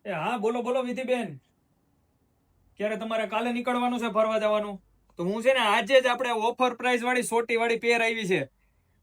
એ હા, બોલો બોલો વિધિબેન. ક્યારે તમારે કાલે નીકળવાનું છે ફરવા જવાનું? તો હું છે ને આજે જ આપણે ઓફર પ્રાઇસ વાળી સોટી વાળી પેર આવી છે.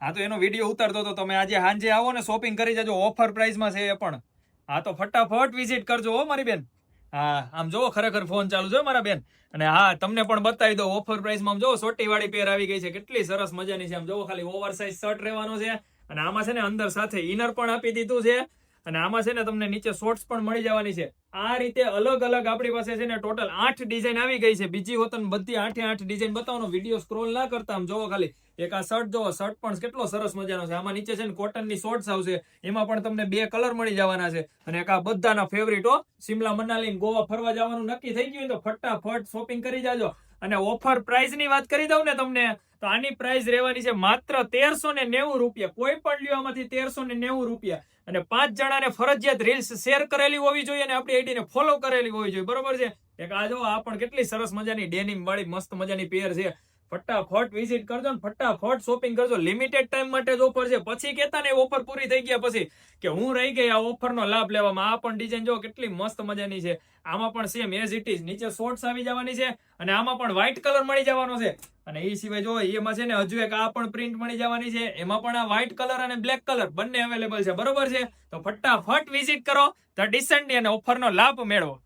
હા, તો એનો વિડીયો ઉતારતો હતો. તમે આજે સાંજે આવો ને શોપિંગ કરી જજો, ઓફર પ્રાઇસમાં છે એ પણ. હા, તો ફટાફટ વિઝિટ કરજો હો મારી બેન. હા, આમ જોવો ખરેખર ફોન ચાલુ છે મારા બેન. અને હા, તમને પણ બતાવી દો ઓફર પ્રાઇસમાં. આમ જોવો સોટી વાળી પેર આવી ગઈ છે, કેટલી સરસ મજાની છે. આમ જોવો ખાલી ઓવર સાઇઝ શર્ટ રહેવાનો છે. અને આમાં છે ને અંદર સાથે ઇનર પણ આપી દીધું છે. અને આમાં છે ને તમને નીચે શોર્ટ્સ પણ મળી જવાની છે. આ રીતે અલગ અલગ આપણી પાસે છે ને ટોટલ 8 ડિઝાઇન આવી ગઈ છે. બીજી હોતન બધી 8 ડિઝાઇન બતાવવાનો, વિડીયો સ્ક્રોલ ના કરતા. આમ જોવો ખાલી એક આ શર્ટ જોવો, શર્ટ પણ કેટલો સરસ મજાનો છે. આમાં નીચે છે ને કોટનની શોર્ટ્સ આવશે, એમાં પણ તમને 2 કલર મળી જવાના છે. અને એક આ બધાના ફેવરિટ હો, શિમલા મનાલી ગોવા ફરવા જવાનું નક્કી થઈ ગયું તો ફટાફટ શોપિંગ કરી જાજો. અને ઓફર પ્રાઇસ ની વાત કરી દઉં ને તમને, તો આની પ્રાઇસ રહેવાની છે માત્ર 1390 રૂપિયા. કોઈ પણ લ્યો આમાંથી 1390 રૂપિયા. અને 5 જણાને ફરજિયાત રીલ્સ શેર કરેલી હોવી જોઈએ અને આપણી આઈડીને ફોલો કરેલી હોવી જોઈએ, બરોબર છે? એક આ જો, આ પણ કેટલી સરસ મજાની ડેનિમ વાળી મસ્ત મજાની પેર છે. ફટાફટ વિઝિટ કરજો ને ફટાફટ શોપિંગ કરજો. લિમિટેડ ટાઈમ માટે જ ઓફર છે, પછી કેતા ને ઓફર પૂરી થઈ ગયા પછી કે હું રહી ગઈ આ ઓફરનો લાભ લેવામાં. આ પણ ડિઝાઇન જો કેટલી મસ્ત મજાની છે. આમાં પણ સેમ એઝ ઇટ ઇઝ નીચે શોર્ટ્સ આવી જવાની છે. અને આમાં પણ વ્હાઈટ કલર મળી જવાનો છે. અને એ સિવાય જો એમાં છે ને હજુ એક આ પણ પ્રિન્ટ મળી જવાની છે. એમાં પણ આ વ્હાઈટ કલર અને બ્લેક કલર બંને અવેલેબલ છે, બરોબર છે? તો ફટાફટ વિઝિટ કરો ધ ડિસેન્ડી અને ઓફરનો લાભ મેળવો.